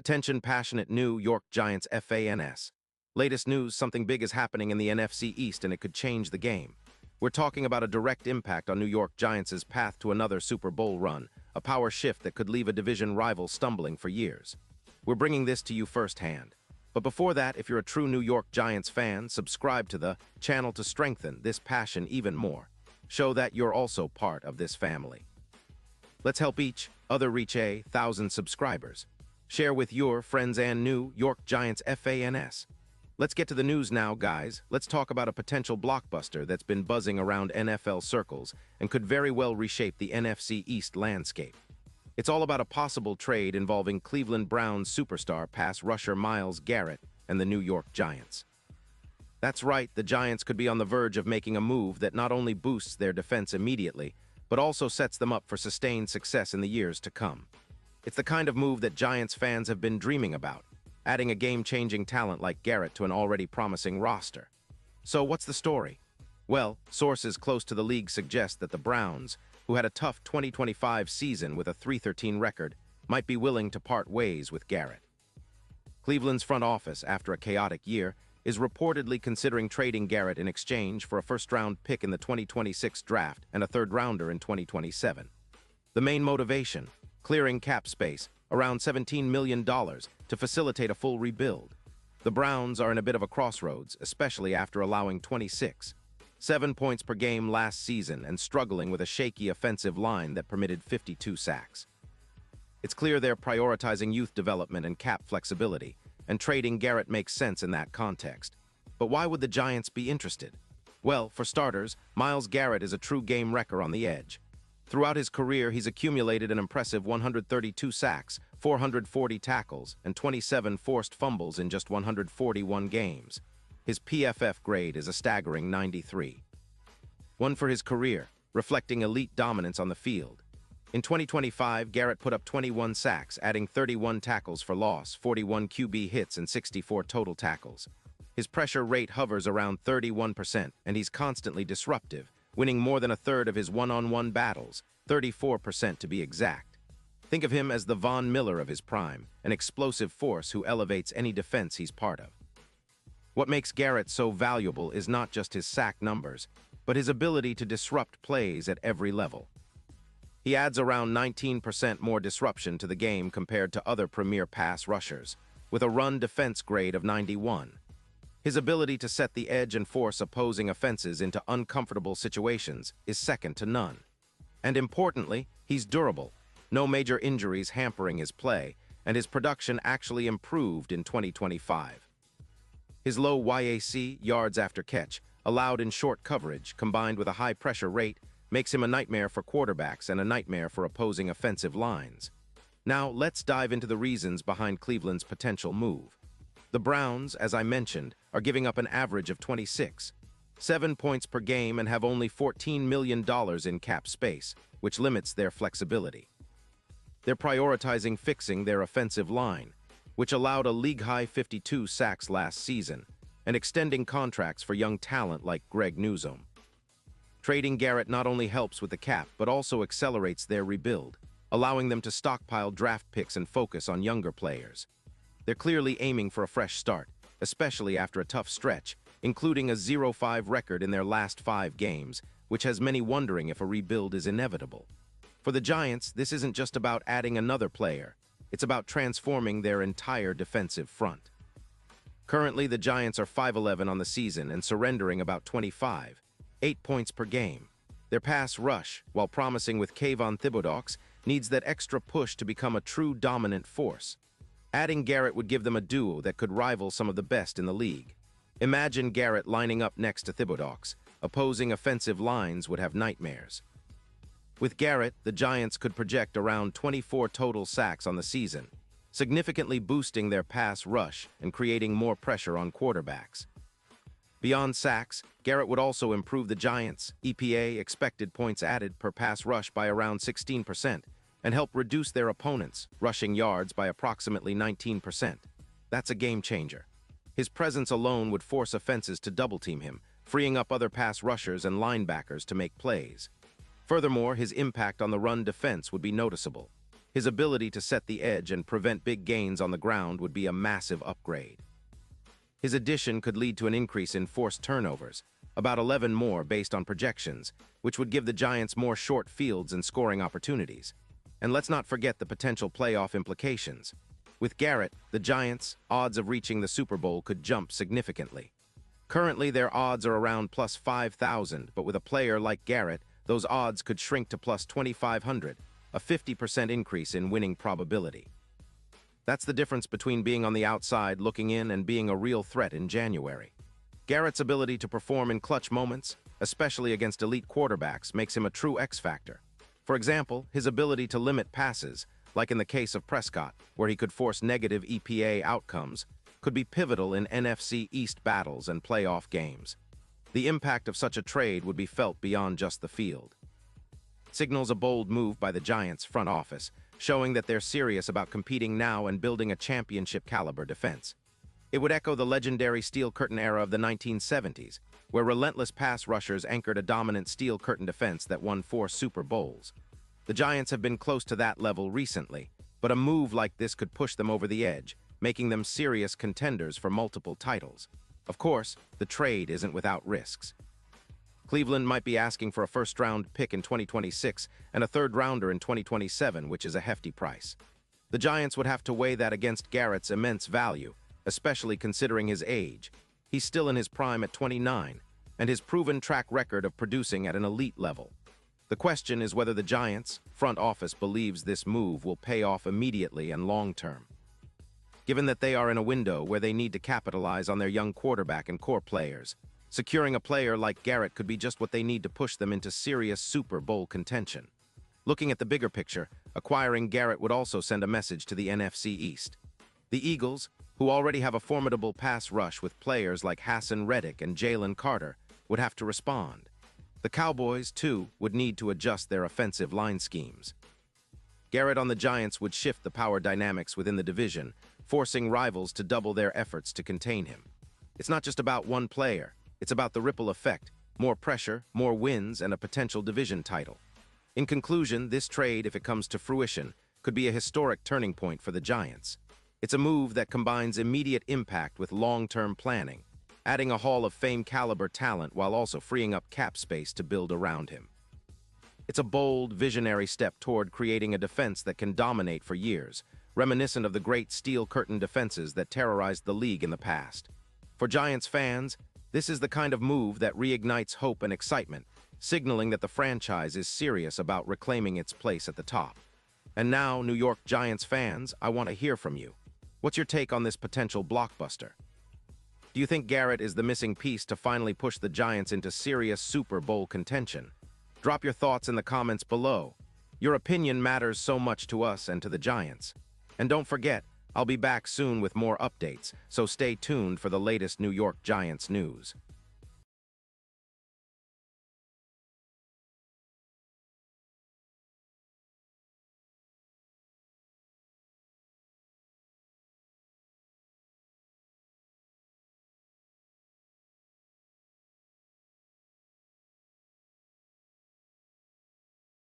Attention passionate New York Giants fans. Latest news, something big is happening in the NFC East and it could change the game. We're talking about a direct impact on New York Giants' path to another Super Bowl run, a power shift that could leave a division rival stumbling for years. We're bringing this to you firsthand. But before that, if you're a true New York Giants fan, subscribe to the channel to strengthen this passion even more. Show that you're also part of this family. Let's help each other reach 1,000 subscribers. Share with your friends and New York Giants fans. Let's get to the news now, guys. Let's talk about a potential blockbuster that's been buzzing around NFL circles and could very well reshape the NFC East landscape. It's all about a possible trade involving Cleveland Browns superstar pass rusher Myles Garrett and the New York Giants. That's right, the Giants could be on the verge of making a move that not only boosts their defense immediately, but also sets them up for sustained success in the years to come. It's the kind of move that Giants fans have been dreaming about, adding a game-changing talent like Garrett to an already promising roster. So what's the story? Well, sources close to the league suggest that the Browns, who had a tough 2025 season with a 3-13 record, might be willing to part ways with Garrett. Cleveland's front office, after a chaotic year, is reportedly considering trading Garrett in exchange for a first-round pick in the 2026 draft and a third-rounder in 2027. The main motivation: clearing cap space, around $17 million, to facilitate a full rebuild. The Browns are in a bit of a crossroads, especially after allowing 26.7 points per game last season and struggling with a shaky offensive line that permitted 52 sacks. It's clear they're prioritizing youth development and cap flexibility, and trading Garrett makes sense in that context. But why would the Giants be interested? Well, for starters, Myles Garrett is a true game wrecker on the edge. Throughout his career, he's accumulated an impressive 132 sacks, 440 tackles, and 27 forced fumbles in just 141 games. His PFF grade is a staggering 93. One for his career, reflecting elite dominance on the field. In 2025, Garrett put up 21 sacks, adding 31 tackles for loss, 41 QB hits, and 64 total tackles. His pressure rate hovers around 31%, and he's constantly disruptive, winning more than a third of his one-on-one battles, 34% to be exact. Think of him as the Von Miller of his prime, an explosive force who elevates any defense he's part of. What makes Garrett so valuable is not just his sack numbers, but his ability to disrupt plays at every level. He adds around 19% more disruption to the game compared to other premier pass rushers, with a run defense grade of 91. His ability to set the edge and force opposing offenses into uncomfortable situations is second to none. And importantly, he's durable. No major injuries hampering his play, and his production actually improved in 2025. His low YAC, yards after catch, allowed in short coverage, combined with a high pressure rate, makes him a nightmare for quarterbacks and a nightmare for opposing offensive lines. Now, let's dive into the reasons behind Cleveland's potential move. The Browns, as I mentioned, are giving up an average of 26.7 points per game and have only $14 million in cap space, which limits their flexibility. They're prioritizing fixing their offensive line, which allowed a league-high 52 sacks last season, and extending contracts for young talent like Greg Newsome. Trading Garrett not only helps with the cap, but also accelerates their rebuild, allowing them to stockpile draft picks and focus on younger players. They're clearly aiming for a fresh start, especially after a tough stretch, including a 0-5 record in their last 5 games, which has many wondering if a rebuild is inevitable. For the Giants, this isn't just about adding another player. It's about transforming their entire defensive front. Currently, the Giants are 5-11 on the season and surrendering about 25.8 points per game. Their pass rush, while promising with Kayvon Thibodeaux, needs that extra push to become a true dominant force. Adding Garrett would give them a duo that could rival some of the best in the league. Imagine Garrett lining up next to Thibodeaux. Opposing offensive lines would have nightmares. With Garrett, the Giants could project around 24 total sacks on the season, significantly boosting their pass rush and creating more pressure on quarterbacks. Beyond sacks, Garrett would also improve the Giants' EPA, expected points added per pass rush, by around 16%, and help reduce their opponents' rushing yards by approximately 19%. That's a game changer. His presence alone would force offenses to double-team him, freeing up other pass rushers and linebackers to make plays. Furthermore, his impact on the run defense would be noticeable. His ability to set the edge and prevent big gains on the ground would be a massive upgrade. His addition could lead to an increase in forced turnovers, about 11 more based on projections, which would give the Giants more short fields and scoring opportunities. And let's not forget the potential playoff implications. With Garrett, the Giants' odds of reaching the Super Bowl could jump significantly. Currently, their odds are around plus 5,000, but with a player like Garrett, those odds could shrink to plus 2,500, a 50% increase in winning probability. That's the difference between being on the outside looking in and being a real threat in January. Garrett's ability to perform in clutch moments, especially against elite quarterbacks, makes him a true X factor. For example, his ability to limit passes, like in the case of Prescott, where he could force negative EPA outcomes, could be pivotal in NFC East battles and playoff games. The impact of such a trade would be felt beyond just the field. It signals a bold move by the Giants' front office, showing that they're serious about competing now and building a championship-caliber defense. It would echo the legendary Steel Curtain era of the 1970s, where relentless pass rushers anchored a dominant Steel Curtain defense that won 4 Super Bowls. The Giants have been close to that level recently, but a move like this could push them over the edge, making them serious contenders for multiple titles. Of course, the trade isn't without risks. Cleveland might be asking for a first-round pick in 2026 and a third-rounder in 2027, which is a hefty price. The Giants would have to weigh that against Garrett's immense value, especially considering his age. He's still in his prime at 29, and his proven track record of producing at an elite level. The question is whether the Giants' front office believes this move will pay off immediately and long-term. Given that they are in a window where they need to capitalize on their young quarterback and core players, securing a player like Garrett could be just what they need to push them into serious Super Bowl contention. Looking at the bigger picture, acquiring Garrett would also send a message to the NFC East. The Eagles, who already have a formidable pass rush with players like Hassan Reddick and Jalen Carter, would have to respond. The Cowboys, too, would need to adjust their offensive line schemes. Garrett on the Giants would shift the power dynamics within the division, forcing rivals to double their efforts to contain him. It's not just about one player. It's about the ripple effect, more pressure, more wins, and a potential division title. In conclusion, this trade, if it comes to fruition, could be a historic turning point for the Giants. It's a move that combines immediate impact with long-term planning, adding a Hall of Fame caliber talent while also freeing up cap space to build around him. It's a bold, visionary step toward creating a defense that can dominate for years, reminiscent of the great Steel Curtain defenses that terrorized the league in the past. For Giants fans, this is the kind of move that reignites hope and excitement, signaling that the franchise is serious about reclaiming its place at the top. And now, New York Giants fans, I want to hear from you. What's your take on this potential blockbuster? Do you think Garrett is the missing piece to finally push the Giants into serious Super Bowl contention? Drop your thoughts in the comments below. Your opinion matters so much to us and to the Giants. And don't forget, I'll be back soon with more updates, so stay tuned for the latest New York Giants news.